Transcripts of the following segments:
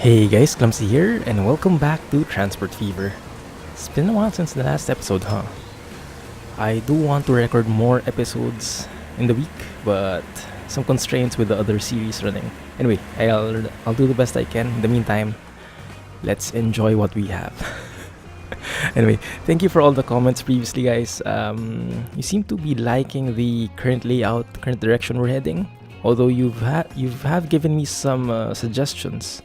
Hey guys, Clumsy here, and welcome back to Transport Fever. It's been a while since the last episode, huh? I do want to record more episodes in the week, but some constraints with the other series running. Anyway, I'll do the best I can. In the meantime, let's enjoy what we have. Anyway, thank you for all the comments previously, guys. You seem to be liking the current layout, current direction we're heading. Although you have given me some suggestions.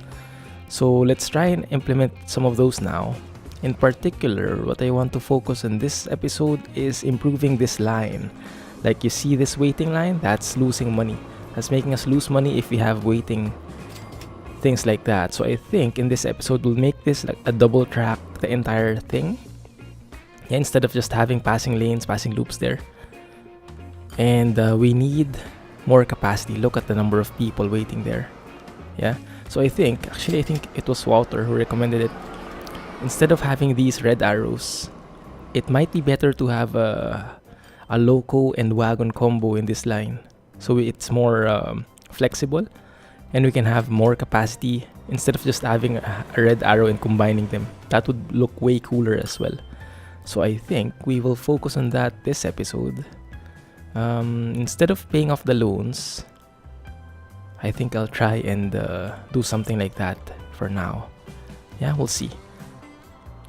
So let's try and implement some of those now. In particular, what I want to focus on this episode is improving this line. Like you see this waiting line, that's losing money. That's making us lose money if we have waiting things like that. So I think in this episode we'll make this like a double track the entire thing. Yeah, instead of just having passing lanes, passing loops there. And we need more capacity. Look at the number of people waiting there. Yeah. So I think it was Walter who recommended it. Instead of having these red arrows, it might be better to have a loco and wagon combo in this line. So it's more flexible and we can have more capacity instead of just having a red arrow and combining them. That would look way cooler as well. So I think we will focus on that this episode. Instead of paying off the loans, I think I'll try and do something like that for now. Yeah, we'll see.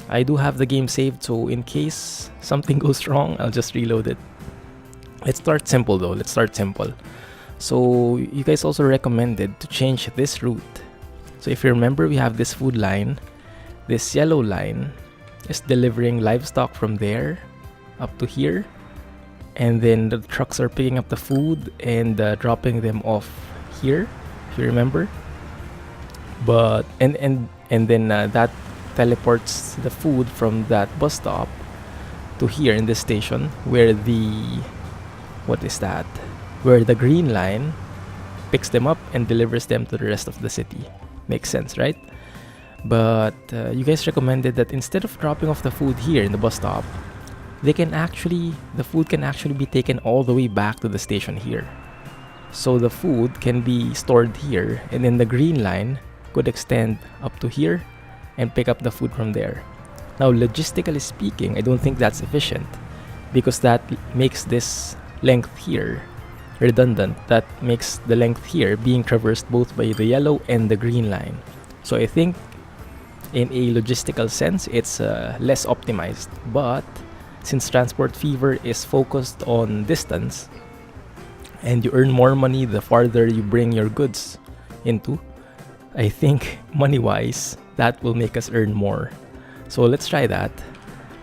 I do have the game saved, so in case something goes wrong, I'll just reload it. Let's start simple though. So you guys also recommended to change this route. So if you remember, we have this food line. This yellow line is delivering livestock from there up to here. And then the trucks are picking up the food and dropping them off here, if you remember. But and then that teleports the food from that bus stop to here in this station where the green line picks them up and delivers them to the rest of the city. Makes sense, right? But you guys recommended that instead of dropping off the food here in the bus stop, the food can actually be taken all the way back to the station here. So the food can be stored here, and then the green line could extend up to here and pick up the food from there. Now, logistically speaking, I don't think that's efficient because that makes this length here redundant. That makes the length here being traversed both by the yellow and the green line. So I think in a logistical sense, it's less optimized. But since Transport Fever is focused on distance, and you earn more money the farther you bring your goods into, I think money-wise, that will make us earn more. So let's try that.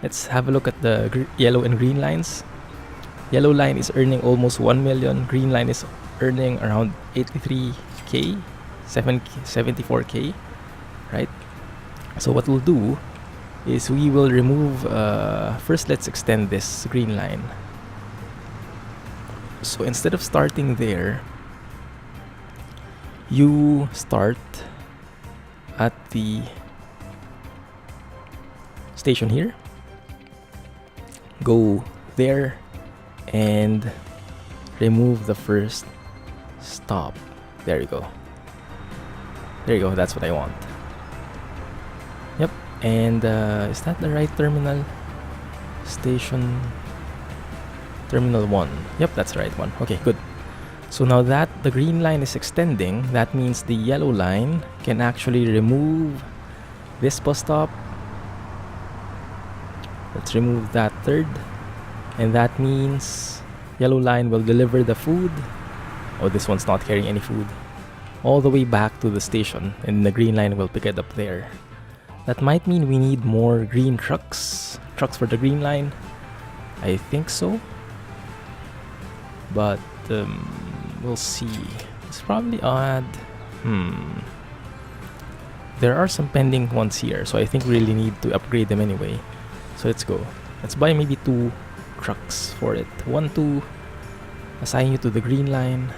Let's have a look at the yellow and green lines. Yellow line is earning almost 1 million. Green line is earning around 83k, 74k, right? So what we'll do is we will remove, first let's extend this green line. So instead of starting there, you start at the station here, go there and remove the first stop. There you go, that's what I want. Yep. And is that the right terminal? Station Terminal 1. Yep, that's the right one. Okay, good. So now that the green line is extending, that means the yellow line can actually remove this bus stop. Let's remove that third. And that means yellow line will deliver the food. Oh, this one's not carrying any food. All the way back to the station, and the green line will pick it up there. That might mean we need more green trucks for the green line. I think so. But we'll see. It's probably odd. There are some pending ones here, so I think we really need to upgrade them anyway. So let's go. Let's buy maybe 2 trucks for it. 1 to assign you to the green line,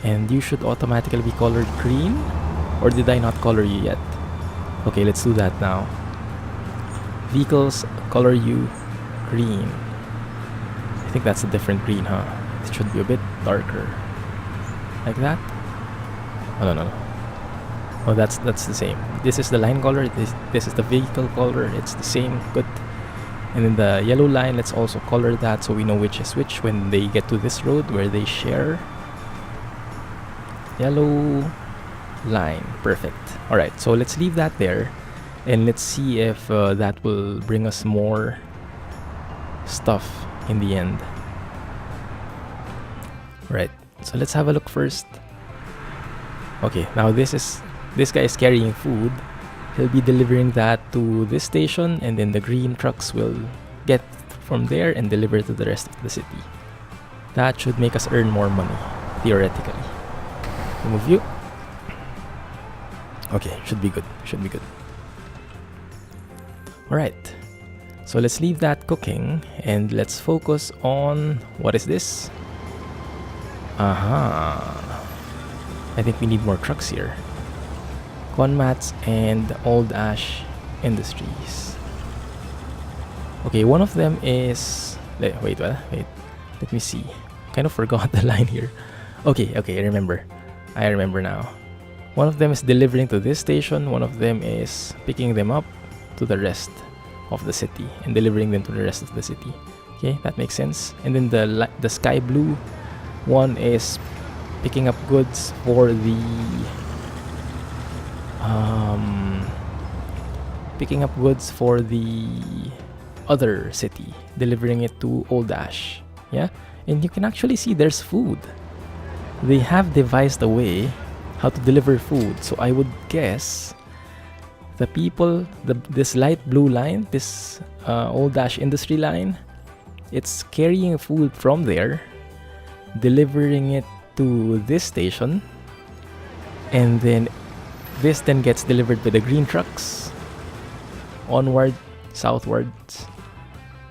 and you should automatically be colored green. Or did I not color you yet? Okay, let's do that now. Vehicles, color you green. I think that's a different green, huh? It should be a bit darker. Like that? Oh, no. Oh, that's the same. This is the line color. This is the vehicle color. It's the same. Good. And then the yellow line, let's also color that so we know which is which when they get to this road where they share. Yellow line. Perfect. Alright, so let's leave that there. And let's see if that will bring us more stuff in the end. Right, so let's have a look first. Okay, now this guy is carrying food. He'll be delivering that to this station, and then the green trucks will get from there and deliver to the rest of the city. That should make us earn more money, theoretically. Remove you. Okay, should be good. Should be good. Alright, so let's leave that cooking and let's focus on what is this? Aha. I think we need more trucks here. Conmats and Old Ash Industries. Okay, one of them is... Wait. Let me see. Kind of forgot the line here. Okay, I remember. I remember now. One of them is delivering to this station. One of them is picking them up to the rest of the city and delivering them to the rest of the city. Okay, that makes sense. And then the sky blue one is picking up goods for the other city, delivering it to Old Ash. Yeah, and you can actually see there's food. They have devised a way how to deliver food, so I would guess the people, this light blue line, this Old Ash Industry line, it's carrying food from there, delivering it to this station, and then this then gets delivered by the green trucks onward, southwards,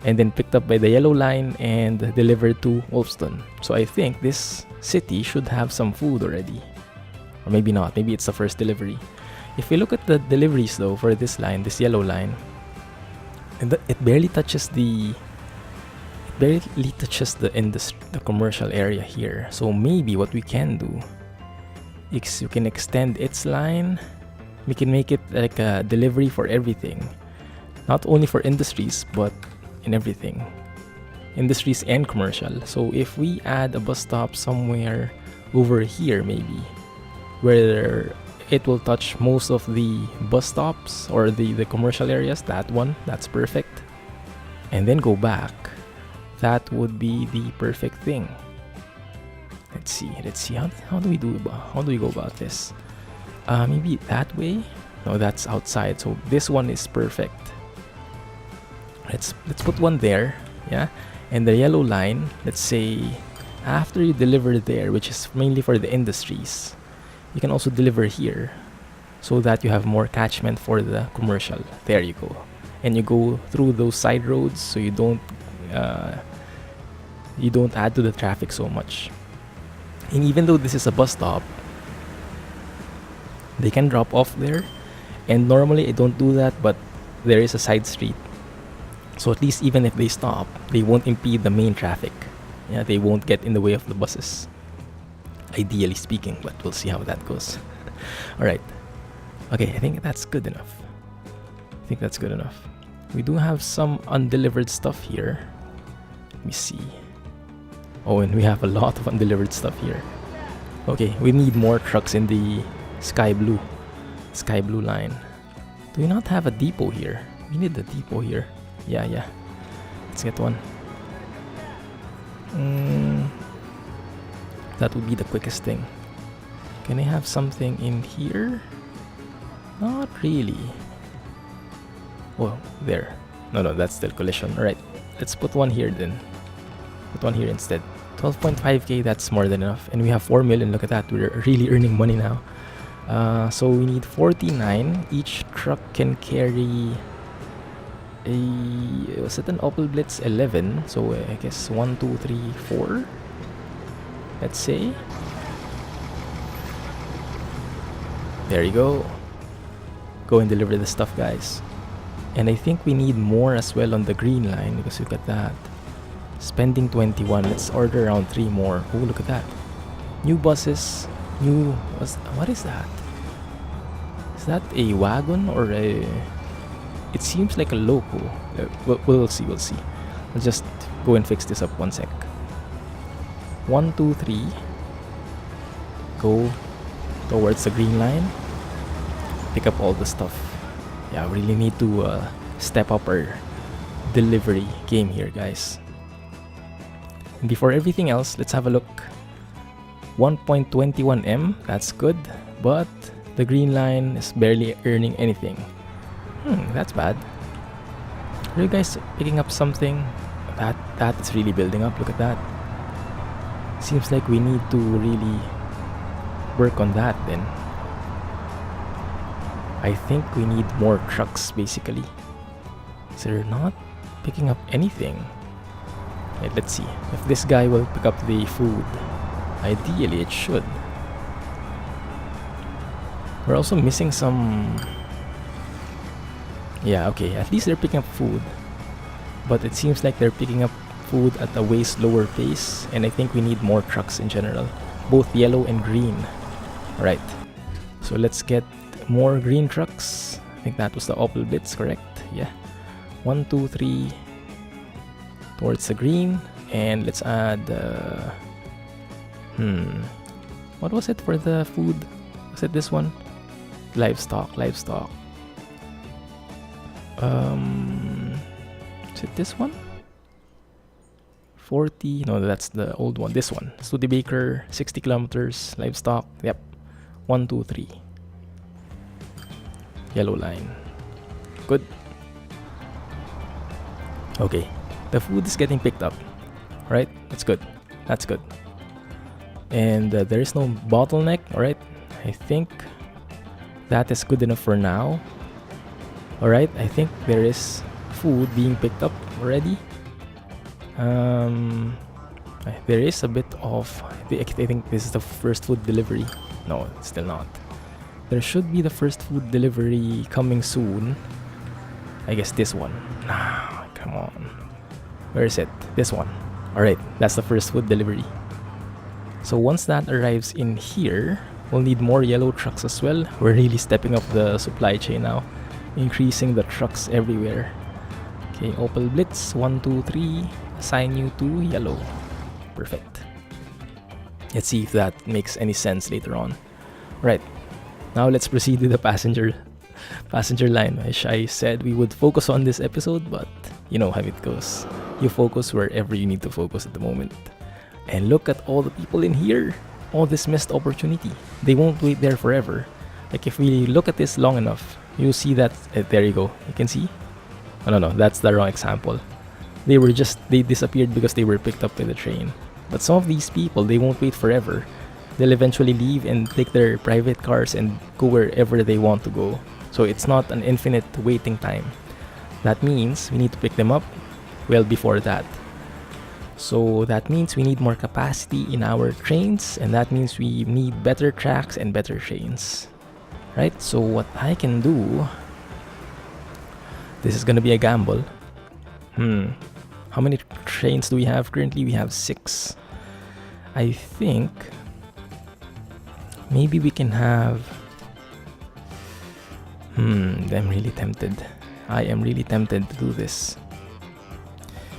and then picked up by the yellow line and delivered to Wolfston. So I think this city should have some food already, or maybe not. Maybe it's the first delivery. If we look at the deliveries though for this line, this yellow line, and it barely touches the industry, the commercial area here. So maybe what we can do is we can extend its line. We can make it like a delivery for everything, not only for industries but in everything, industries and commercial. So if we add a bus stop somewhere over here, maybe where it will touch most of the bus stops or the commercial areas, that's perfect, and then go back, that would be the perfect thing. Let's see how do we go about this? Maybe that way. No, that's outside, so this one is perfect. Let's put one there, yeah. And the yellow line, let's say after you deliver there, which is mainly for the industries, you can also deliver here so that you have more catchment for the commercial. There you go. And you go through those side roads so you don't add to the traffic so much. And even though this is a bus stop, they can drop off there, and normally I don't do that, but there is a side street, so at least even if they stop, they won't impede the main traffic. Yeah, they won't get in the way of the buses, ideally speaking, but we'll see how that goes. Alright, okay, I think that's good enough. We do have some undelivered stuff here. Let me see. Oh, and we have a lot of undelivered stuff here. Okay, we need more trucks in the sky blue line. Do we not have a depot here? We need the depot here. Yeah. Let's get one. That would be the quickest thing. Can I have something in here? Not really. Oh, there. No, that's still collision. Alright, let's put one here then. Put one here instead. 12.5k, that's more than enough. And we have 4 million. Look at that. We're really earning money now. So we need 49. Each truck can carry was it an Opel Blitz 11? So I guess 1, 2, 3, 4. Let's say. There you go. Go and deliver the stuff, guys. And I think we need more as well on the green line, because look at that. Spending 21. Let's order around 3 more. Oh, look at that. New buses. What is that? Is that a wagon or a... It seems like a loco. We'll see, we'll see. Let's just go and fix this up 1 sec. 1, 2, 3. Go towards the green line. Pick up all the stuff. Yeah, we really need to step up our delivery game here, guys. And before everything else, let's have a look. 1.21 M, that's good, but the green line is barely earning anything. That's bad. Are you guys picking up something? That is really building up. Look at that. Seems like we need to really work on that then. I think we need more trucks basically. So they're not picking up anything. Wait, let's see if this guy will pick up the food. Ideally it should. We're also missing some... Yeah, okay, at least they're picking up food. But it seems like they're picking up food at a way slower pace, and I think we need more trucks in general, both yellow and green. Alright, so let's get more green trucks. I think that was the Opel Blitz, correct? Yeah. 1, 2, 3 towards the green, and let's add what was it for the food? Was it this one? Livestock. Is it this one? 40, no, that's the old one. This one, Studebaker, 60 kilometers, livestock. Yep. 1, 2, 3. Yellow line. Good. Okay, the food is getting picked up. Right, that's good. That's good. And there is no bottleneck. Alright, I think that is good enough for now. Alright, I think there is food being picked up already. There is a bit of... I think this is the first food delivery. No, it's still not. There should be the first food delivery coming soon. I guess this one. Nah, come on. Where is it? This one. Alright, that's the first food delivery. So once that arrives in here, we'll need more yellow trucks as well. We're really stepping up the supply chain now. Increasing the trucks everywhere. Okay, Opel Blitz, 1, 2, 3. Assign you to yellow. Perfect. Let's see if that makes any sense later on. Right, now let's proceed with the passenger line. Which I said we would focus on this episode, but you know how it goes. You focus wherever you need to focus at the moment. And look at all the people in here. All this missed opportunity. They won't wait there forever. Like if we look at this long enough, you'll see that there you go. You can see. Oh no, that's the wrong example. They disappeared because they were picked up by the train. But some of these people, they won't wait forever. They'll eventually leave and take their private cars and go wherever they want to go. So it's not an infinite waiting time. That means we need to pick them up well before that. So that means we need more capacity in our trains, and that means we need better tracks and better trains. Right? So what I can do... This is gonna be a gamble. How many trains do we have currently? We have 6. I think maybe we can have... I'm really tempted. I am really tempted to do this.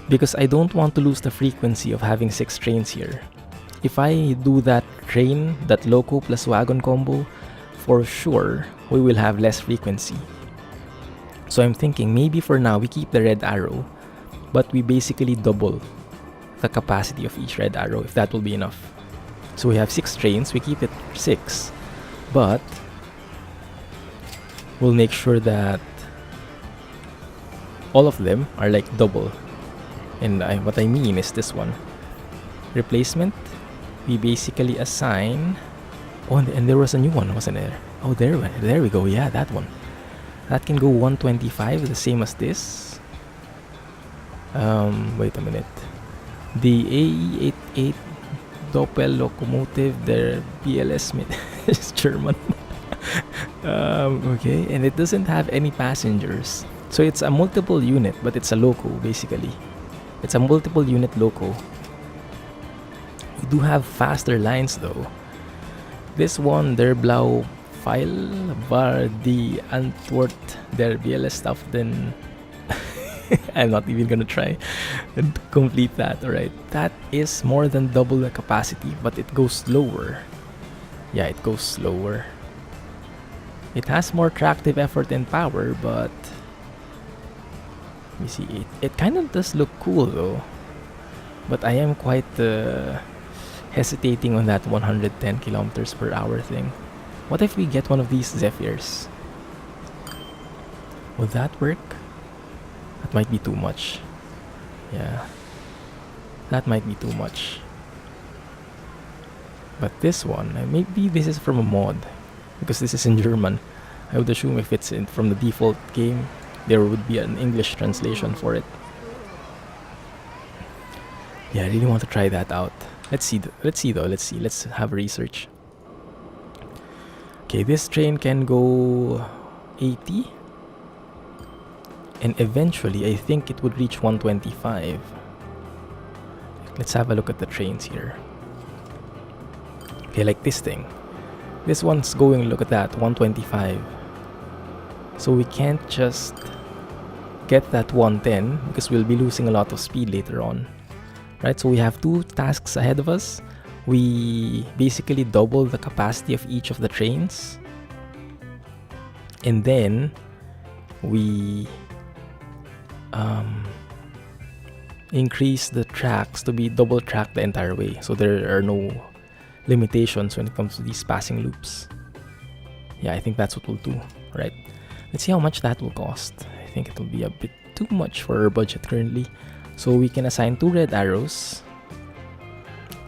Because I don't want to lose the frequency of having 6 trains here. If I do that train, that loco plus wagon combo, for sure, we will have less frequency. So I'm thinking maybe for now we keep the red arrow, but we basically double the capacity of each red arrow, if that will be enough. So we have 6 trains, we keep it 6, but we'll make sure that all of them are like double. And what I mean is this one. Replacement, we basically assign... Oh, and there was a new one, wasn't there? Oh, there we go. Yeah, that one. That can go 125, the same as this. Wait a minute. The AE88 Doppel locomotive, their BLS is German. Okay, and it doesn't have any passengers. So it's a multiple unit, but it's a loco, basically. It's a multiple unit loco. We do have faster lines though. This one, their Blau file var die Antwort der Bielestaften. I'm not even gonna try and complete that. Alright, that is more than double the capacity, but it goes slower. Yeah, it goes slower. It has more tractive effort and power, but you see, it kind of does look cool though. But I am quite hesitating on that 110 kilometers per hour thing. What if we get one of these Zephyrs? Would that work? That might be too much. Yeah, that might be too much. But this one, maybe this is from a mod, because this is in German. I would assume if it's from the default game, there would be an English translation for it. Yeah, I really want to try that out. Let's see though. Let's have research. Okay, this train can go 80. And eventually, I think it would reach 125. Let's have a look at the trains here. Okay, like this thing. This one's going, look at that, 125. So we can't just get that 110 because we'll be losing a lot of speed later on. Right, so we have two tasks ahead of us. We basically double the capacity of each of the trains. And then we increase the tracks to be double tracked the entire way, so there are no limitations when it comes to these passing loops. Yeah, I think that's what we'll do. Right, let's see how much that will cost. I think it'll be a bit too much for our budget currently, so we can assign 2 red arrows.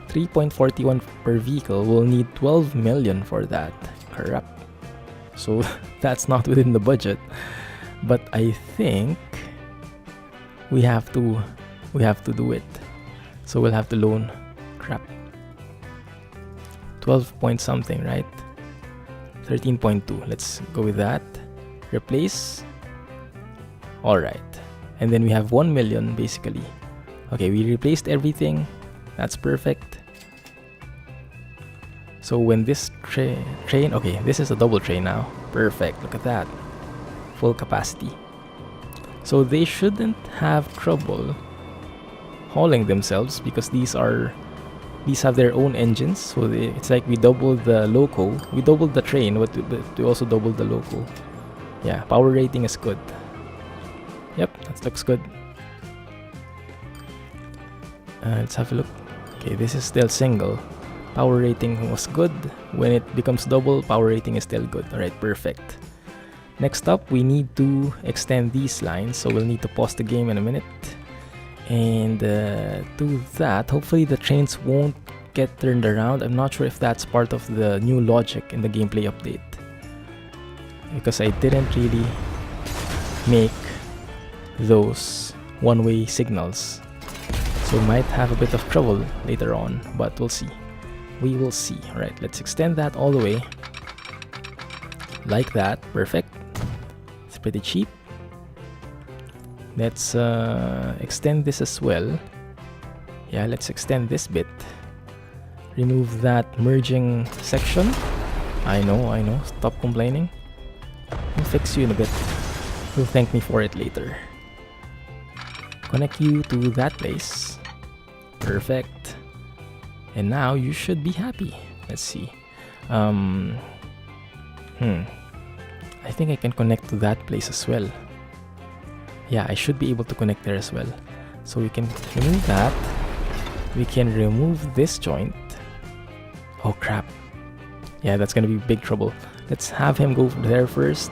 3.41 per vehicle. We'll need 12 million for that. Crap. So that's not within the budget, but I think we have to do it. So we'll have to loan. Crap. 12 point something, right? 13.2. Let's go with that. Replace. All right. And then we have 1 million basically. Okay, we replaced everything. That's perfect. So when this train, okay, this is a double train now. Perfect. Look at that. Full capacity. So they shouldn't have trouble hauling themselves because these have their own engines. So it's like we doubled the loco. We doubled the train, but we also doubled the loco. Yeah, power rating is good. Yep, that looks good. Let's have a look. Okay, this is still single. Power rating was good. When it becomes double, power rating is still good. Alright, perfect. Next up, we need to extend these lines. So we'll need to pause the game in a minute. And do that. Hopefully the trains won't get turned around. I'm not sure if that's part of the new logic in the gameplay update, because I didn't really make those one-way signals. So we might have a bit of trouble later on, but we'll see. We will see. Alright, let's extend that all the way. Like that. Perfect. It's pretty cheap. Let's extend this as well. Yeah, let's extend this bit. Remove that merging section. I know. Stop complaining. I'll fix you in a bit. You'll thank me for it later. Connect you to that place. Perfect. And now you should be happy. Let's see. I think I can connect to that place as well. Yeah, I should be able to connect there as well. So we can remove that. We can remove this joint. Oh crap. Yeah, that's gonna be big trouble. Let's have him go there first.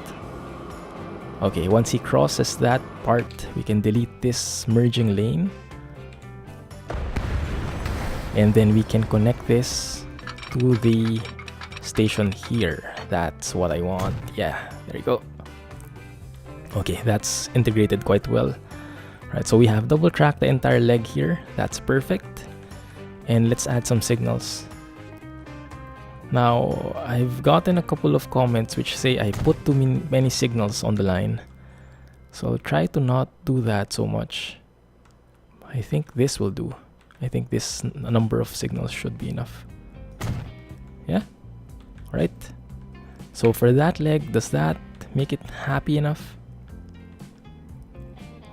Okay, once he crosses that part, we can delete this merging lane. And then we can connect this to the station here. That's what I want. Yeah, there you go. Okay, that's integrated quite well. Right, so we have double track the entire leg here. That's perfect. And let's add some signals. Now, I've gotten a couple of comments which say I put too many signals on the line. So I'll try to not do that so much. I think this will do. I think this number of signals should be enough. Yeah? Alright. So for that leg, does that make it happy enough?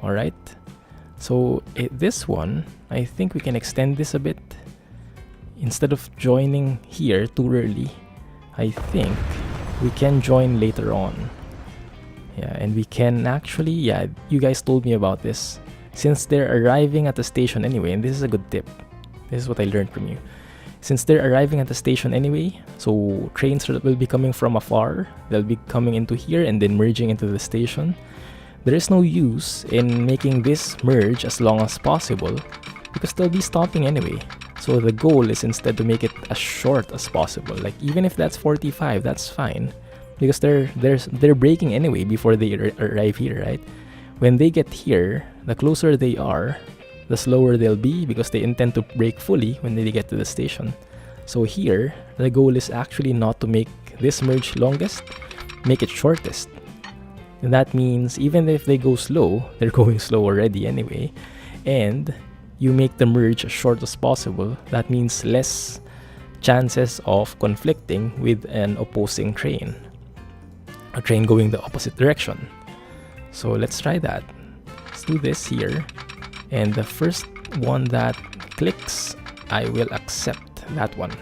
Alright. So this one, I think we can extend this a bit. Instead of joining here too early, I think we can join later on. Yeah, and we can actually, yeah, you guys told me about this. Since they're arriving at the station anyway, and this is a good tip. This is what I learned from you. Since they're arriving at the station anyway, so trains will be coming from afar. They'll be coming into here and then merging into the station. There is no use in making this merge as long as possible because they'll be stopping anyway. So the goal is instead to make it as short as possible. Like even if that's 45, that's fine because they're braking anyway before they arrive here, right? When they get here, the closer they are, the slower they'll be because they intend to brake fully when they get to the station. So here, the goal is actually not to make this merge longest, make it shortest. And that means even if they go slow, they're going slow already anyway, and you make the merge as short as possible. That means less chances of conflicting with an opposing train, a train going the opposite direction. So let's try that. Let's do this here. And the first one that clicks, I will accept that one.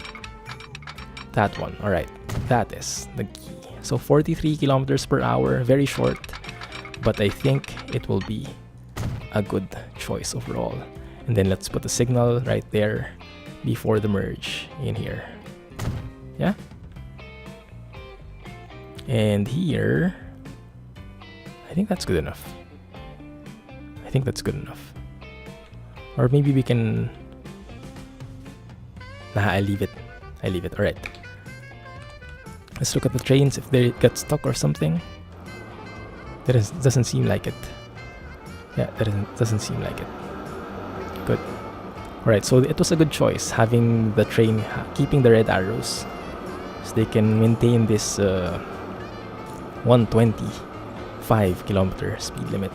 That one, all right. That is the key. So 43 kilometers per hour, very short, but I think it will be a good choice overall. And then let's put the signal right there before the merge in here. Yeah. And here, I think that's good enough. I think that's good enough. Or maybe we can... Nah, I leave it. I leave it. Alright. Let's look at the trains if they get stuck or something. That doesn't seem like it. Yeah, that doesn't seem like it. Good. Alright, so it was a good choice having the train keeping the red arrows. So they can maintain this 125 kilometer speed limit.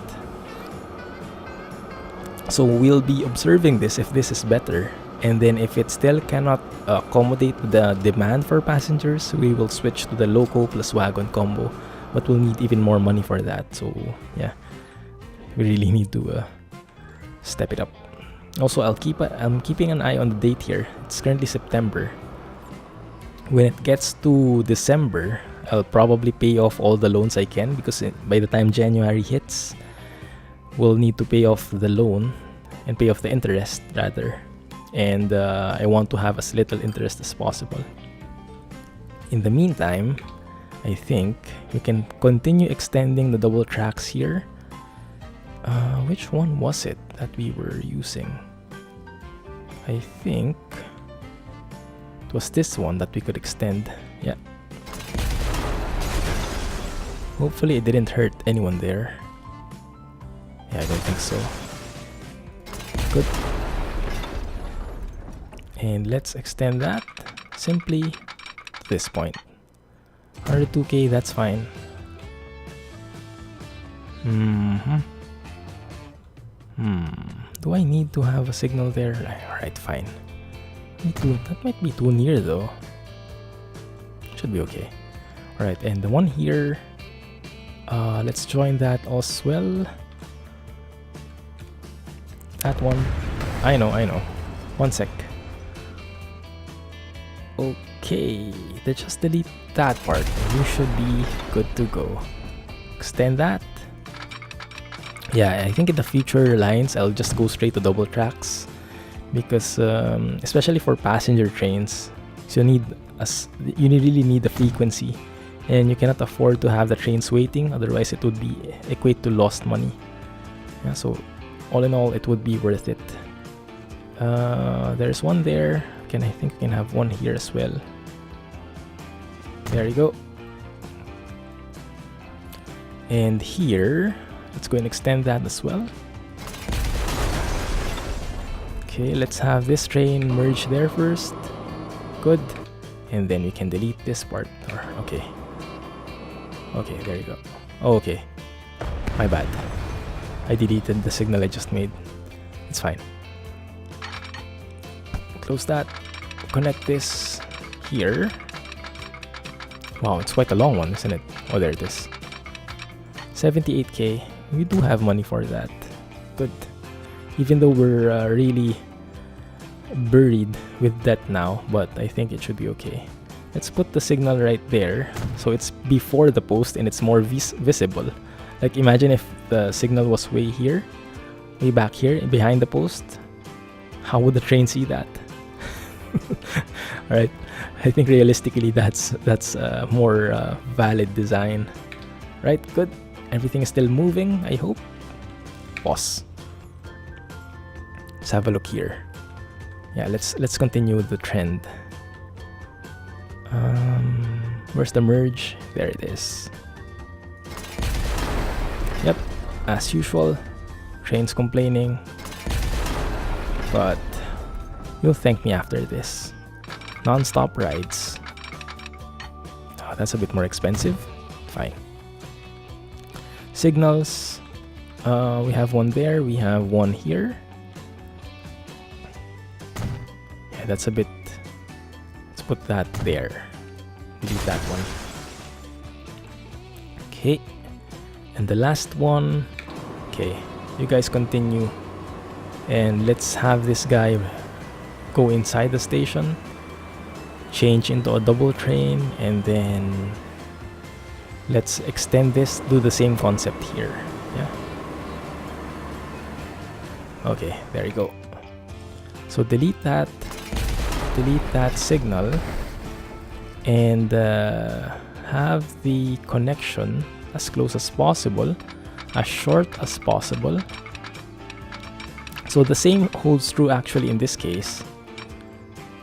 So we'll be observing this if this is better, and then if it still cannot accommodate the demand for passengers, we will switch to the loco plus wagon combo, but we'll need even more money for that. So yeah, we really need to step it up. Also, I'm keeping an eye on the date here. It's currently September. When it gets to December, I'll probably pay off all the loans I can because by the time January hits, we'll need to pay off the loan and pay off the interest rather, and I want to have as little interest as possible. In the meantime, I think we can continue extending the double tracks here. Which one was it that we were using? I think it was this one that we could extend. Yeah. Hopefully it didn't hurt anyone there. Yeah, I don't think so. Good. And let's extend that simply to this point. 102k, that's fine. Do I need to have a signal there? Alright, fine. That might be too near though. Should be okay. Alright, and the one here, let's join that as well. That one. I know. 1 sec. Okay, let's just delete that part. You should be good to go. Extend that. Yeah, I think in the future lines, I'll just go straight to double tracks because, especially for passenger trains, so you really need the frequency, and you cannot afford to have the trains waiting. Otherwise, it would be equate to lost money. Yeah, so all in all, it would be worth it. There's one there. I think we can have one here as well. There you go. And here, let's go and extend that as well. Okay, let's have this train merge there first. Good. And then we can delete this part. Okay, there you go. Oh, okay. My bad. I deleted the signal I just made. It's fine. Close that. Connect this here. Wow, it's quite a long one, isn't it? Oh, there it is. 78k. We do have money for that. Good. Even though we're really buried with debt now, but I think it should be okay. Let's put the signal right there, so it's before the post and it's more visible. Like, imagine if the signal was way here, way back here, behind the post. How would the train see that? Alright, I think realistically that's a more valid design. Right, good. Everything is still moving, I hope. Pause. Let's have a look here. Yeah, let's continue with the trend. Where's the merge? There it is. Yep, as usual, train's complaining, but you'll thank me after this. Non-stop rides. Oh, that's a bit more expensive. Fine. Signals. We have one there. We have one here. Yeah, that's a bit. Let's put that there. Delete that one. Okay. And the last one. Okay. You guys continue. And let's have this guy go inside the station. Change into a double train. And then let's extend this. Do the same concept here. Yeah. Okay. There you go. So delete that signal and have the connection as close as possible, as short as possible. So the same holds true actually in this case,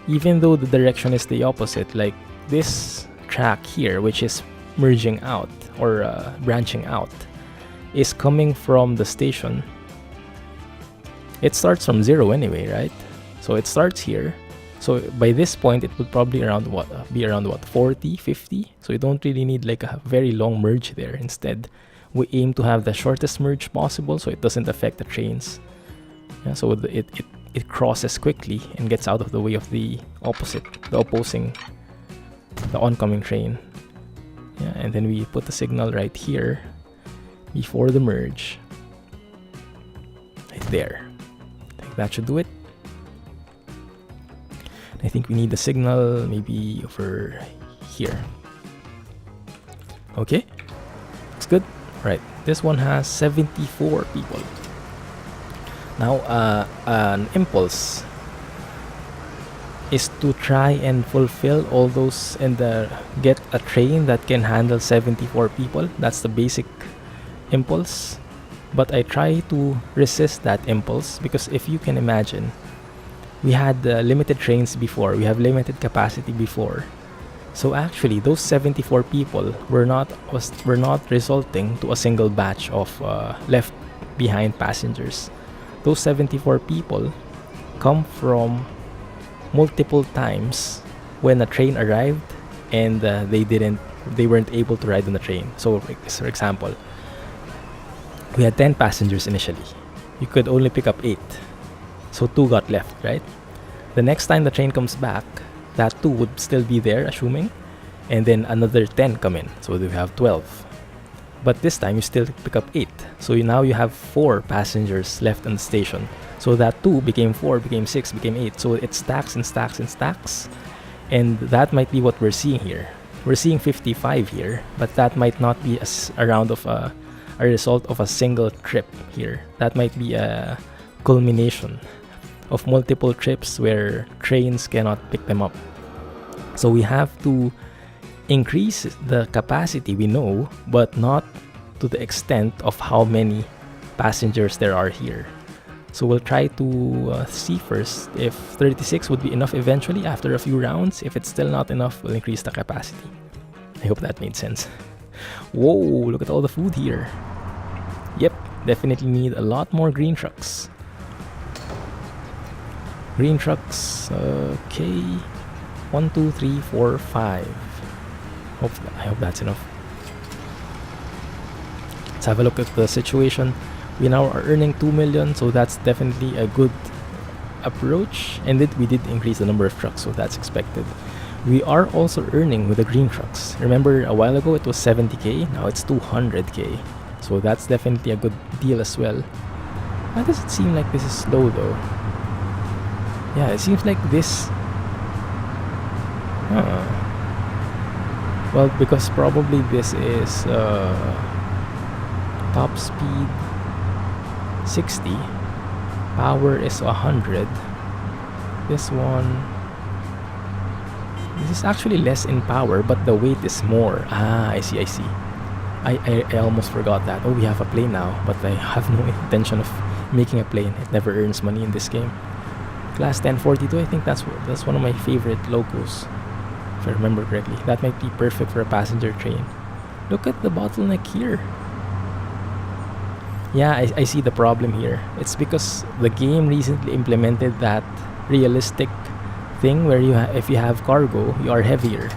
even though the direction is the opposite. Like this track here, which is merging out or branching out, is coming from the station. It starts from 0 anyway, right? So it starts here. So by this point, it would probably be around what, 40, 50? So you don't really need like a very long merge there. Instead, we aim to have the shortest merge possible so it doesn't affect the trains. Yeah, so it crosses quickly and gets out of the way of the oncoming train. Yeah, and then we put the signal right here before the merge. Right there. I think that should do it. I think we need the signal maybe over here. Okay, looks good. Right, this one has 74 people. Now, an impulse is to try and fulfill all those and get a train that can handle 74 people. That's the basic impulse. But I try to resist that impulse because if you can imagine, we had limited trains before, we have limited capacity before. So actually, those 74 people were not resulting to a single batch of left behind passengers. Those 74 people come from multiple times when a train arrived and they weren't able to ride on the train. So for example, we had 10 passengers initially. You could only pick up 8. So 2 got left, right? The next time the train comes back, that 2 would still be there, assuming, and then another 10 come in. So we have 12. But this time you still pick up 8. So now you have 4 passengers left on the station. So that 2 became 4, became 6, became 8. So it stacks and stacks and stacks. And that might be what we're seeing here. We're seeing 55 here, but that might not be a result of a single trip here. That might be a culmination of multiple trips where trains cannot pick them up. So we have to increase the capacity, we know, but not to the extent of how many passengers there are here. So we'll try to see first if 36 would be enough eventually after a few rounds. If it's still not enough, we'll increase the capacity. I hope that made sense. Whoa, look at all the food here. Yep, definitely need a lot more green trucks. Green trucks, okay. 1, 2, 3, 4, 5. I hope that's enough. Let's have a look at the situation. We now are earning 2 million, so that's definitely a good approach. And we did increase the number of trucks, so that's expected. We are also earning with the green trucks. Remember a while ago it was 70k, now it's 200k. So that's definitely a good deal as well. Why does it seem like this is slow though? Yeah, it seems like this... Well, because probably this is top speed 60, power is 100. This one... This is actually less in power, but the weight is more. Ah, I see. I almost forgot that. Oh, we have a plane now, but I have no intention of making a plane. It never earns money in this game. Class 1042, I think that's one of my favorite locos, if I remember correctly. That might be perfect for a passenger train. Look at the bottleneck here. Yeah, I see the problem here. It's because the game recently implemented that realistic thing where if you have cargo, you are heavier.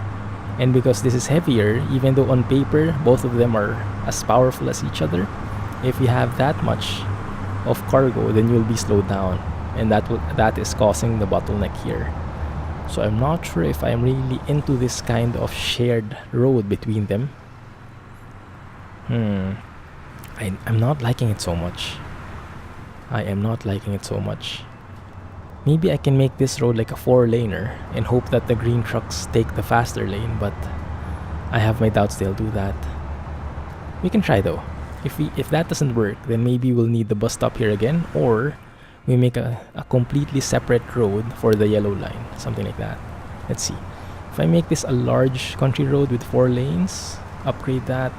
And because this is heavier, even though on paper both of them are as powerful as each other, if you have that much of cargo, then you'll be slowed down, and that is causing the bottleneck here. So I'm not sure if I'm really into this kind of shared road between them. I'm not liking it so much. I am not liking it so much. Maybe I can make this road like a 4-laner and hope that the green trucks take the faster lane, but I have my doubts they'll do that. We can try though. If that doesn't work, then maybe we'll need the bus stop here again, or we make a completely separate road for the yellow line, something like that. Let's see. If I make this a large country road with 4 lanes, upgrade that.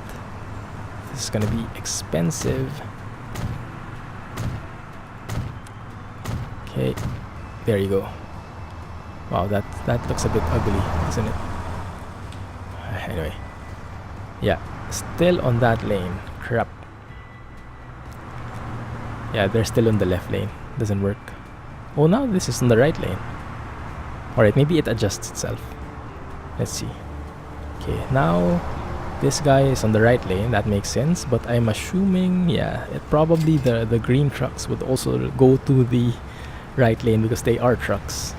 This is gonna be expensive. Okay. There you go. Wow, that looks a bit ugly, isn't it? Anyway. Yeah, still on that lane. Crap. Yeah, they're still on the left lane. Doesn't work. Oh, now this is on the right lane. Alright, maybe it adjusts itself. Let's see. Okay, now this guy is on the right lane. That makes sense. But I'm assuming, yeah, probably the green trucks would also go to the right lane because they are trucks.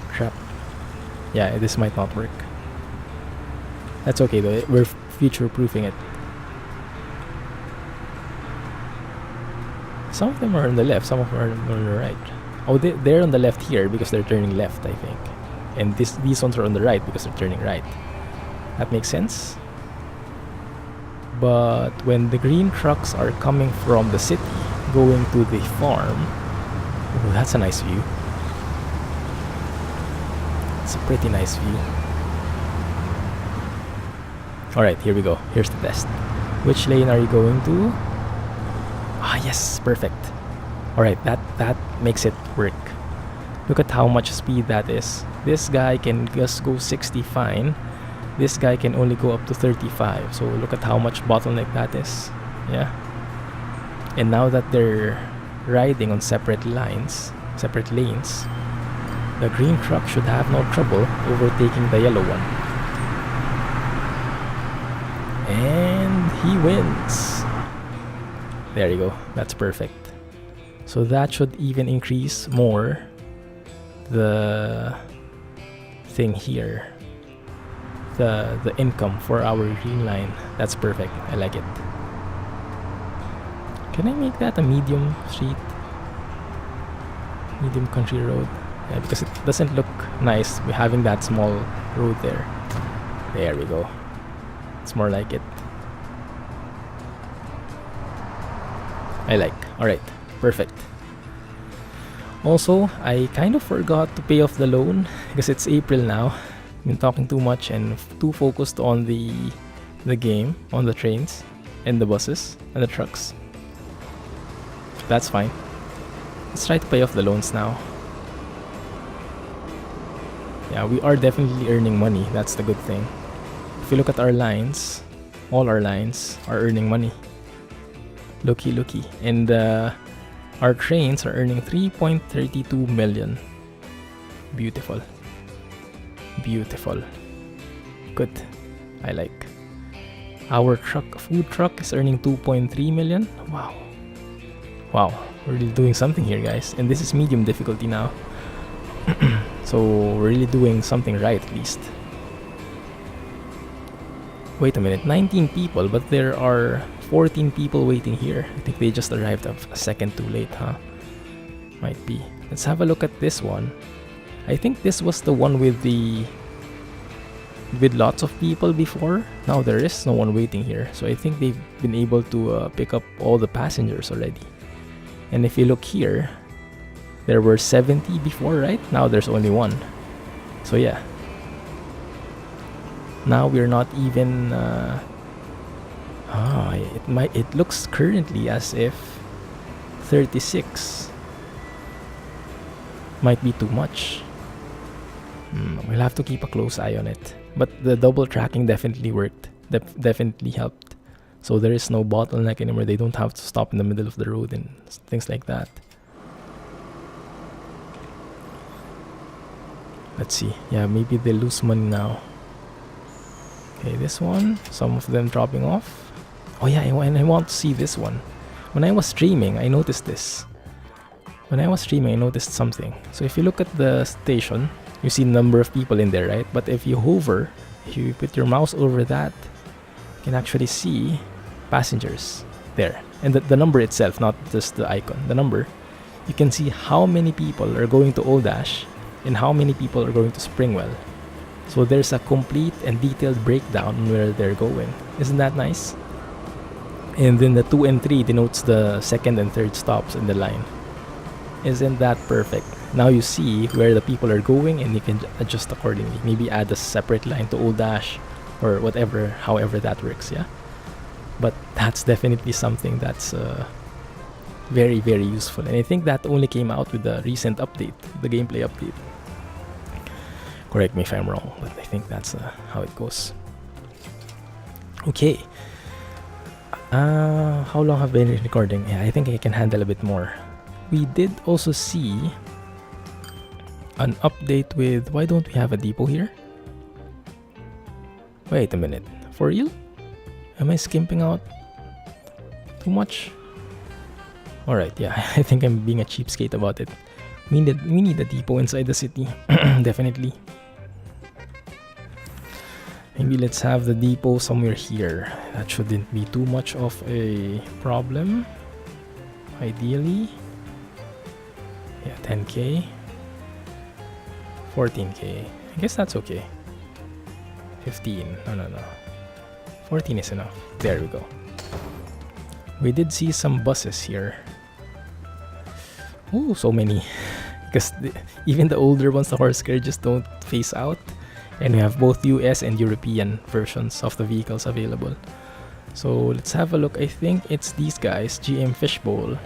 Crap. Yeah, this might not work. That's okay though, we're future-proofing it. Some of them are on the left, some of them are on the right. Oh, they're on the left here because they're turning left, I think. And these ones are on the right because they're turning right. That makes sense. But when the green trucks are coming from the city, going to the farm... Oh, that's a nice view. It's a pretty nice view. Alright, here we go. Here's the test. Which lane are you going to? Ah, yes, perfect. Alright, that makes it work. Look at how much speed that is. This guy can just go 60 fine. This guy can only go up to 35. So look at how much bottleneck that is. Yeah. And now that they're riding on separate lanes, the green truck should have no trouble overtaking the yellow one. And he wins. There you go. That's perfect. So that should even increase more the thing here. The income for our green line. That's perfect. I like it. Can I make that a medium street? Medium country road? Yeah, because it doesn't look nice having that small road there. There we go. It's more like it. I like. Alright, perfect. Also, I kind of forgot to pay off the loan because it's April now. I've been talking too much and too focused on the game, on the trains and the buses and the trucks. That's fine. Let's try to pay off the loans now. Yeah, we are definitely earning money. That's the good thing. If you look at our lines, all our lines are earning money. Looky. And our trains are earning 3.32 million. Beautiful. Good. I like. Our food truck is earning 2.3 million. Wow, we're really doing something here, guys. And this is medium difficulty now. So we're really doing something right at least. Wait a minute, 19 people, but there are 14 people waiting here. I think they just arrived a second too late, huh? Might be. Let's have a look at this one. I think this was the one with lots of people before. Now there is no one waiting here, so I think they've been able to pick up all the passengers already. And if you look here, there were 70 before, right? Now there's only one. So yeah. Now we're not even it looks currently as if 36 might be too much. We'll have to keep a close eye on it. But the double tracking definitely worked. Definitely helped. So there is no bottleneck anymore. They don't have to stop in the middle of the road and things like that. Let's see. Yeah, maybe they lose money now. Okay, this one. Some of them dropping off. Oh yeah, and I want to see this one. When I was streaming, I noticed this. When I was streaming, I noticed something. So if you look at the station, you see number of people in there, right? But if you hover, if you put your mouse over that, you can actually see passengers there. And the number itself, not just the icon. The number, you can see how many people are going to Old Ash and how many people are going to Springwell. So there's a complete and detailed breakdown on where they're going. Isn't that nice? And then the 2 and 3 denotes the second and third stops in the line. Isn't that perfect? Now you see where the people are going and you can adjust accordingly. Maybe add a separate line to Old Ash or whatever, however that works, yeah? But that's definitely something that's very, very useful. And I think that only came out with the recent update, the gameplay update. Correct me if I'm wrong, but I think that's how it goes. Okay. How long have I been recording? Yeah, I think I can handle a bit more. We did also see an update with... Why don't we have a depot here? Wait a minute. For real? Am I skimping out too much? Alright, yeah, I think I'm being a cheapskate about it. We need a depot inside the city. Definitely. Maybe let's have the depot somewhere here. That shouldn't be too much of a problem. Ideally. Yeah, 10k. 14k. I guess that's okay. 15. No. 14 is enough. There we go. We did see some buses here. Ooh, so many. Because even the older ones, the horse carriages don't face out. And we have both US and European versions of the vehicles available. So let's have a look. I think it's these guys, GM Fishbowl.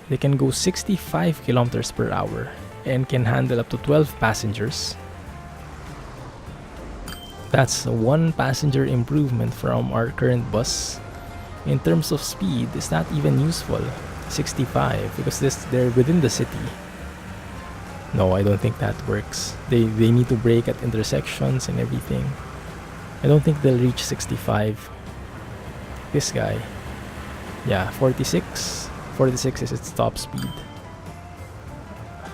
They can go 65 kilometers per hour and can handle up to 12 passengers. That's a 1 passenger improvement from our current bus. In terms of speed, is that even useful? 65, because they're within the city. No, I don't think that works. They need to brake at intersections and everything. I don't think they'll reach 65. This guy. Yeah, 46. 46 is its top speed.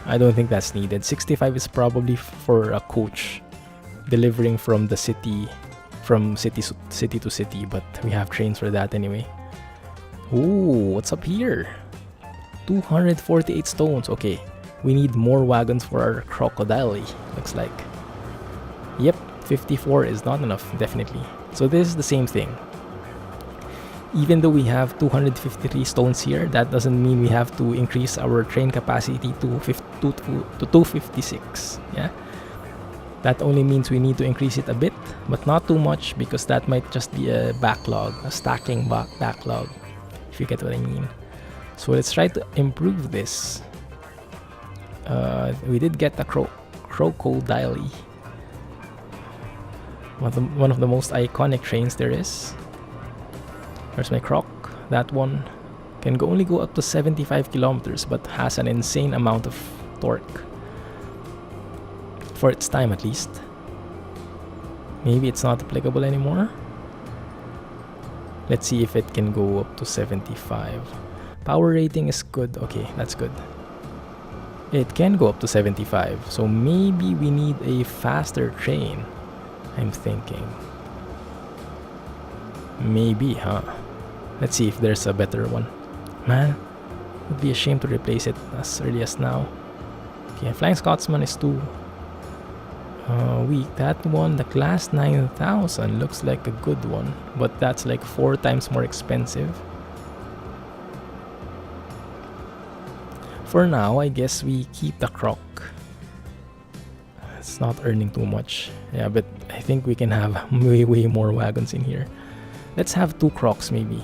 I don't think that's needed. 65 is probably for a coach delivering from the city, from city to city, but we have trains for that anyway. Ooh, what's up here? 248 stones. Okay, we need more wagons for our crocodile, looks like. Yep, 54 is not enough, definitely. So this is the same thing. Even though we have 253 stones here, that doesn't mean we have to increase our train capacity to 256. Yeah, that only means we need to increase it a bit, but not too much, because that might just be a backlog, a stacking backlog, if you get what I mean. So let's try to improve this. We did get a crocodile, one of the most iconic trains there is. There's my croc. That one can only go up to 75 kilometers, but has an insane amount of torque. For its time, at least. Maybe it's not applicable anymore. Let's see if it can go up to 75. Power rating is good. Okay, that's good. It can go up to 75, so maybe we need a faster train, I'm thinking. Maybe, huh? Let's see if there's a better one. Man, it would be a shame to replace it as early as now. Okay, Flying Scotsman is too weak. That one, the Class 9000, looks like a good one, but that's like 4 times more expensive. For now, I guess we keep the Croc. It's not earning too much. Yeah, but I think we can have way more wagons in here. Let's have 2 Crocs maybe.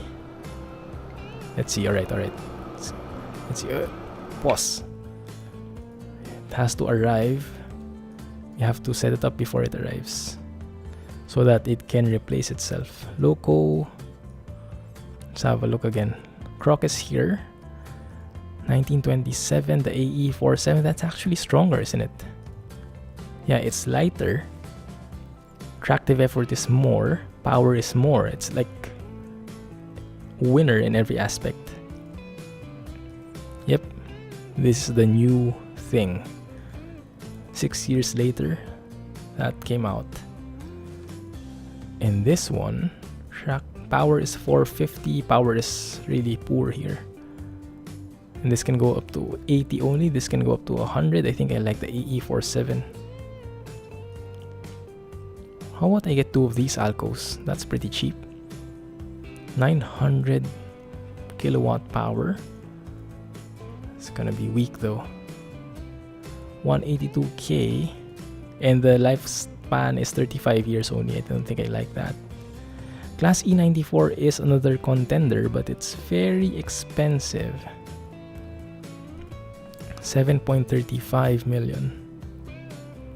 Let's see, alright. Let's see. Pause. It has to arrive. You have to set it up before it arrives, so that it can replace itself. Loco. Let's have a look again. Croc is here. 1927, the AE47, that's actually stronger, isn't it? Yeah, it's lighter. Tractive effort is more. Power is more. It's like winner in every aspect. Yep, this is the new thing. 6 years later, that came out. And this one, power is 450. Power is really poor here. And this can go up to 80 only. This can go up to 100. I think I like the AE47. How about I get 2 of these Alcos? That's pretty cheap. 900 kilowatt power. It's gonna be weak though. 182k. And the lifespan is 35 years only. I don't think I like that. Class E94 is another contender, but it's very expensive. 7.35 million.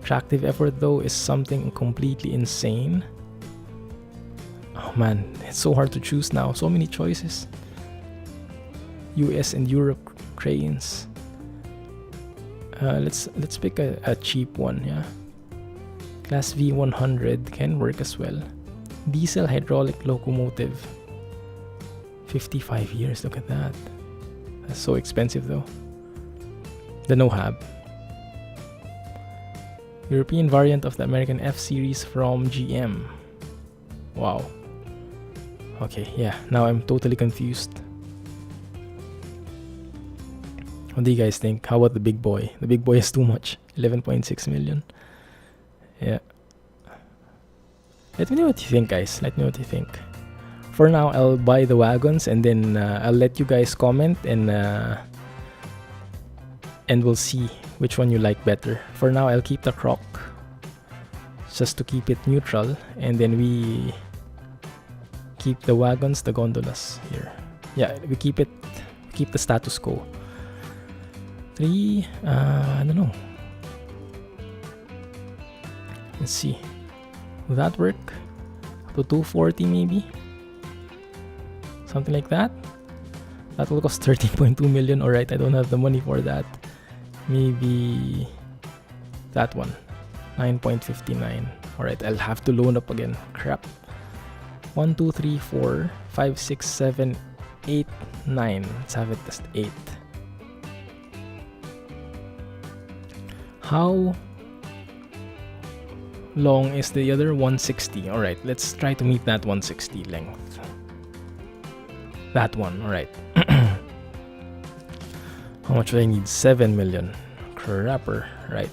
Tractive effort though is something completely insane. Oh man, it's so hard to choose now. So many choices. US and Europe trains. Let's pick a cheap one, yeah. Class V100 can work as well. Diesel hydraulic locomotive. 55 years, look at that. That's so expensive though. The NOHAB. European variant of the American F series from GM. Wow. Okay, yeah, now I'm totally confused. What do you guys think? How about the big boy? The big boy is too much. 11.6 million. Yeah. Let me know what you think, guys. Let me know what you think. For now, I'll buy the wagons and then I'll let you guys comment and we'll see which one you like better. For now, I'll keep the Croc just to keep it neutral, and then we keep the wagons, the gondolas here. Yeah, we keep the status quo. 3, I don't know. Let's see. Will that work? Up to 240 maybe? Something like that? That will cost 13.2 million. Alright, I don't have the money for that. Maybe that one. 9.59. Alright, I'll have to loan up again. Crap. 1, 2, 3, 4, 5, 6, 7, 8, 9. Let's have it as 8. How long is the other? 160. Alright, let's try to meet that 160 length. That one, alright. How much do I need? 7 million. Crapper, right.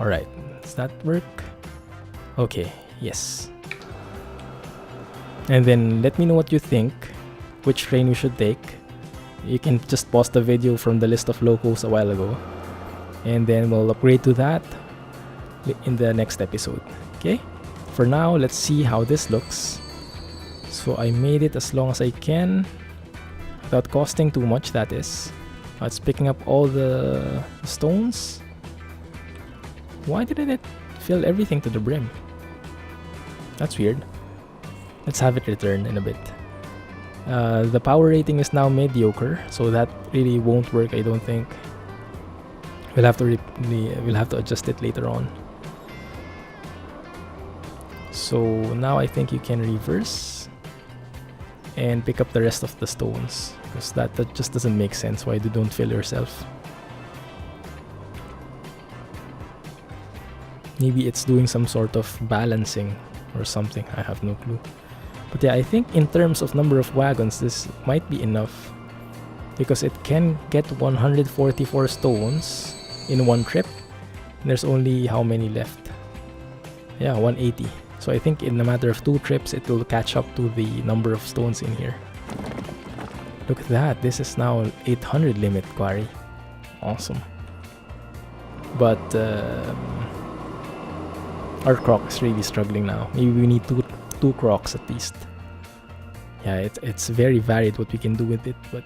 Alright, does that work? Okay, yes. And then let me know what you think, which train we should take. You can just pause the video from the list of locos a while ago, and then we'll upgrade to that in the next episode. Okay, for now, let's see how this looks. So I made it as long as I can without costing too much, that is. It's picking up all the stones. Why didn't it fill everything to the brim? That's weird. Let's have it return in a bit. The power rating is now mediocre, so that really won't work, I don't think. We'll have to adjust it later on. So now I think you can reverse. and pick up the rest of the stones, because that just doesn't make sense why you don't fill yourself. Maybe it's doing some sort of balancing or something, I have no clue. But yeah, I think in terms of number of wagons, this might be enough, because it can get 144 stones in one trip. And there's only how many left? Yeah, 180. So I think in a matter of 2 trips, it will catch up to the number of stones in here. Look at that, this is now 800 limit quarry. Awesome. But our croc is really struggling now. Maybe we need two crocs at least. Yeah, it's very varied what we can do with it, but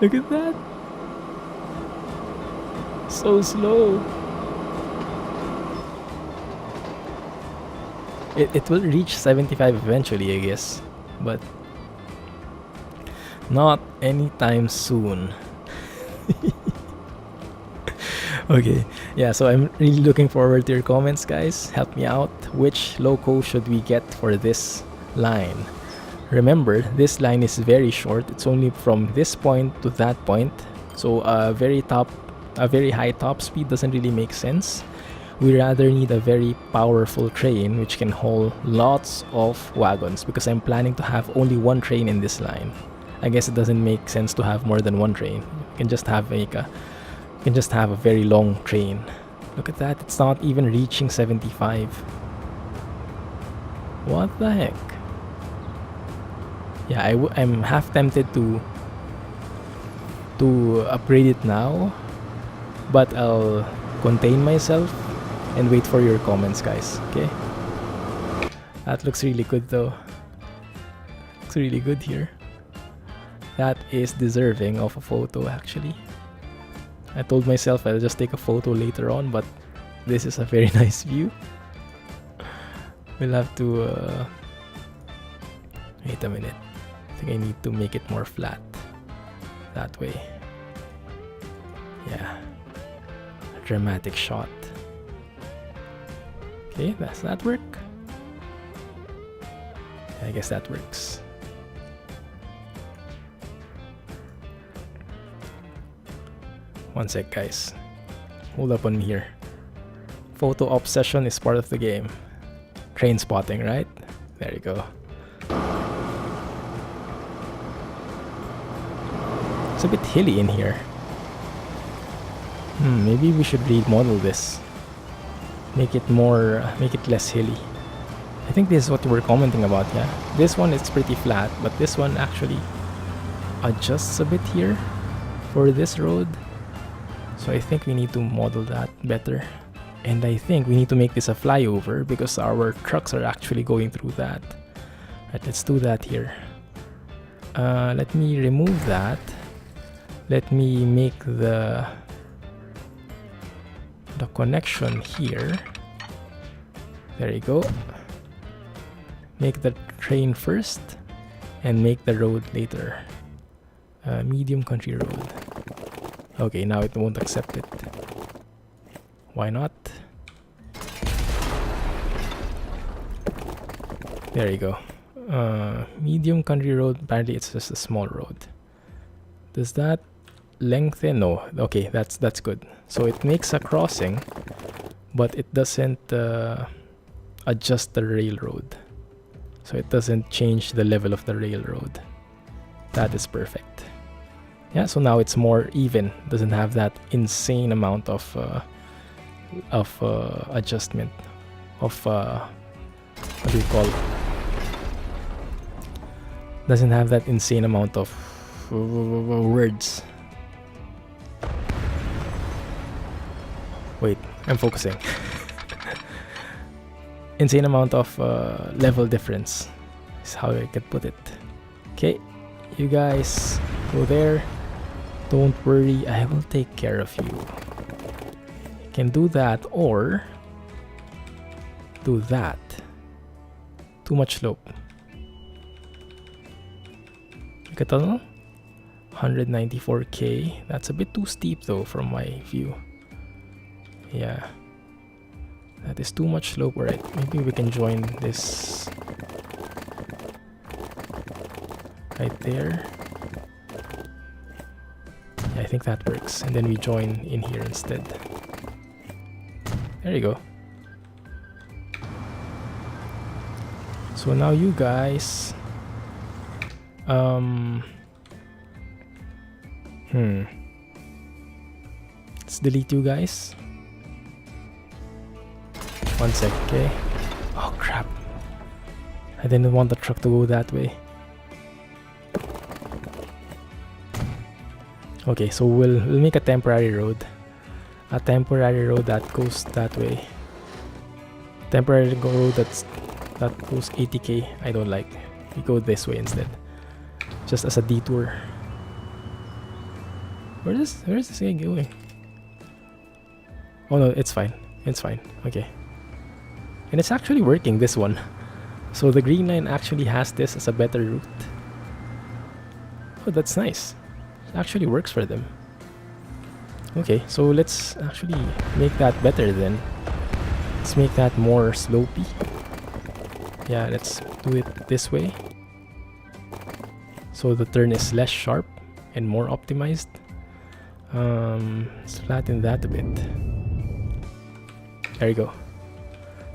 look at that. So slow. It will reach 75 eventually, I guess, but not anytime soon. Okay, yeah, so I'm really looking forward to your comments, guys. Help me out. Which loco should we get for this line? Remember, this line is very short. It's only from this point to that point, so a very high top speed doesn't really make sense. We rather need a very powerful train which can haul lots of wagons, because I'm planning to have only one train in this line. I guess it doesn't make sense to have more than one train. You can just have a very long train. Look at that, it's not even reaching 75. What the heck? Yeah, I'm half tempted to upgrade it now, but I'll contain myself and wait for your comments, guys. Okay, that looks really good though. Looks really good here. That is deserving of a photo, actually. I told myself I'll just take a photo later on, but this is a very nice view. We'll have to wait a minute. I think I need to make it more flat that way. Yeah, a dramatic shot. Okay, does that work? I guess that works. One sec, guys. Hold up on me here. Photo obsession is part of the game. Train spotting, right? There you go. It's a bit hilly in here. Maybe we should remodel this. Make it less hilly. I think this is what we're commenting about, yeah. This one is pretty flat, but this one actually adjusts a bit here for this road. So I think we need to model that better. And I think we need to make this a flyover, because our trucks are actually going through that. Right, let's do that here. Let me remove that. Let me make the connection here. There you go. Make the train first and make the road later. Medium country road. Okay, now it won't accept it. Why not? There you go. Medium country road. Apparently it's just a small road. Does that lengthen? No. Okay, that's good. So it makes a crossing, but it doesn't adjust the railroad. So it doesn't change the level of the railroad. That is perfect. Yeah, so now it's more even. Doesn't have that insane amount of adjustment of what do you call it? Doesn't have that insane amount of words. Wait, I'm focusing. Insane amount of level difference is how I can put it. Okay, you guys go there. Don't worry, I will take care of you. You can do that or do that. Too much slope. Look at that. 194k. That's a bit too steep though from my view. Yeah. That is too much slope. Alright, maybe we can join this right there. Yeah, I think that works. And then we join in here instead. There you go. So now you guys... Let's delete you guys. One sec, okay? Oh crap. I didn't want the truck to go that way. Okay, so we'll make a temporary road. A temporary road that goes that way. Temporary road that goes 80k. I don't like. We go this way instead. Just as a detour. Where is this guy going? Oh no, it's fine. It's fine. Okay. And it's actually working, this one. So the green line actually has this as a better route. Oh, that's nice. It actually works for them. Okay, so let's actually make that better then. Let's make that more slopey. Yeah, let's do it this way. So the turn is less sharp and more optimized. Let's flatten that a bit. There you go.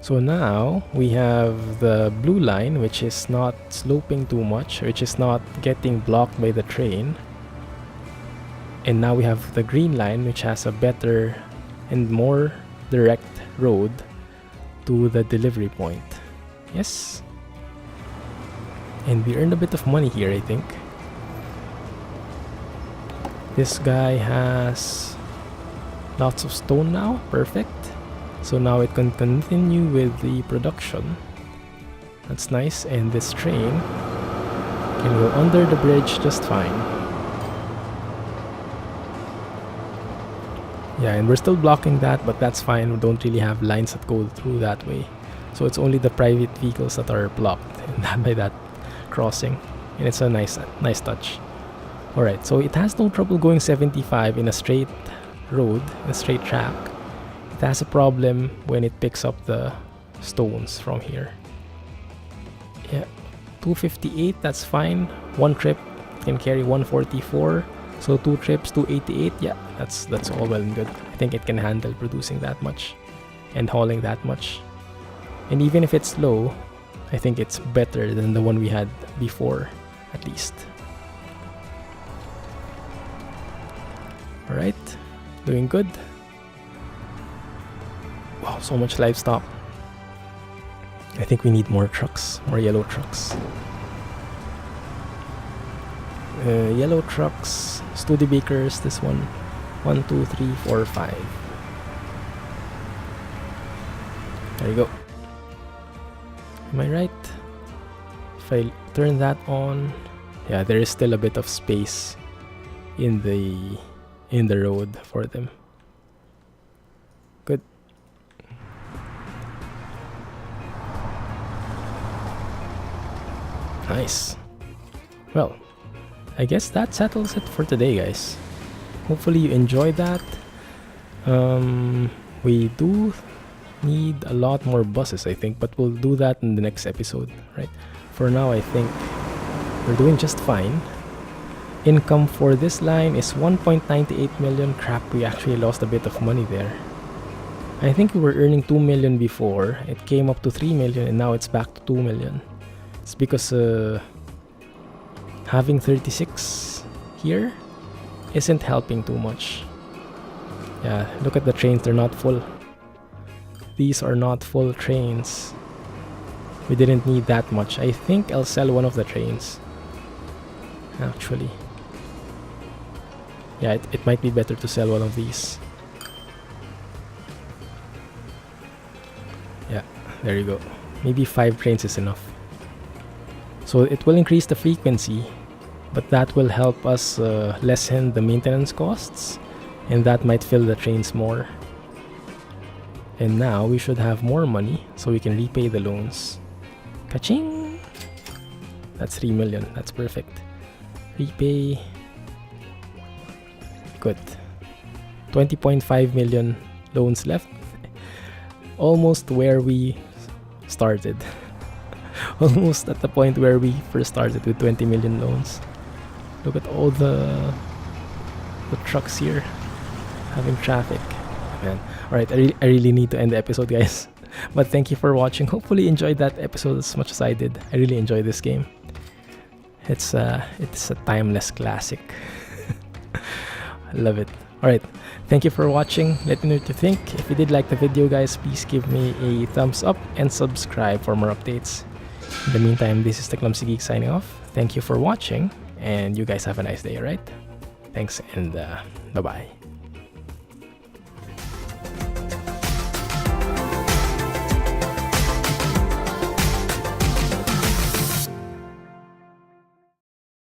So now we have the blue line, which is not sloping too much, which is not getting blocked by the train. And now we have the green line, which has a better and more direct road to the delivery point. Yes. And we earned a bit of money here, I think. This guy has lots of stone now. Perfect. So now it can continue with the production. That's nice. And this train can go under the bridge just fine. Yeah, and we're still blocking that, but that's fine. We don't really have lines that go through that way. So it's only the private vehicles that are blocked by that crossing. And it's a nice touch. Alright, so it has no trouble going 75 in a straight road, a straight track. It has a problem when it picks up the stones from here. Yeah, 258, that's fine. One trip can carry 144. So 2 trips, 288. Yeah, that's all well and good. I think it can handle producing that much and hauling that much. And even if it's slow, I think it's better than the one we had before, at least. Alright, doing good. Wow, so much livestock. I think we need more trucks, more yellow trucks. Yellow trucks, Studebakers, this one. 1, 2, 3, 4, 5. There you go. Am I right? If I turn that on, yeah, there is still a bit of space in the road for them. Good. Nice. Well, I guess that settles it for today, guys. Hopefully you enjoyed that. We do need a lot more buses, I think, but we'll do that in the next episode, right? For now, I think we're doing just fine. Income for this line is 1.98 million. Crap, we actually lost a bit of money there. I think we were earning 2 million before. It came up to 3 million and now it's back to 2 million. It's because having 36 here isn't helping too much. Yeah, look at the trains, they're not full. These are not full trains. We didn't need that much. I think I'll sell one of the trains, actually. Yeah, it might be better to sell one of these. Yeah, there you go. Maybe 5 trains is enough. So it will increase the frequency, but that will help us lessen the maintenance costs, and that might fill the trains more. And now we should have more money so we can repay the loans. Ka-ching! That's 3 million. That's perfect. Repay. Good. 20.5 million loans left. Almost where we started. almost at the point where we first started with 20 million loans. Look at all the trucks here having traffic. Man, alright, I really need to end the episode, guys. But thank you for watching. Hopefully you enjoyed that episode as much as I did. I really enjoyed this game. It's a timeless classic. I love it. Alright, thank you for watching. Let me know what you think. If you did like the video, guys, please give me a thumbs up and subscribe for more updates. In the meantime, this is the Clumsy Geek signing off. Thank you for watching, and you guys have a nice day, alright? Thanks, and bye-bye.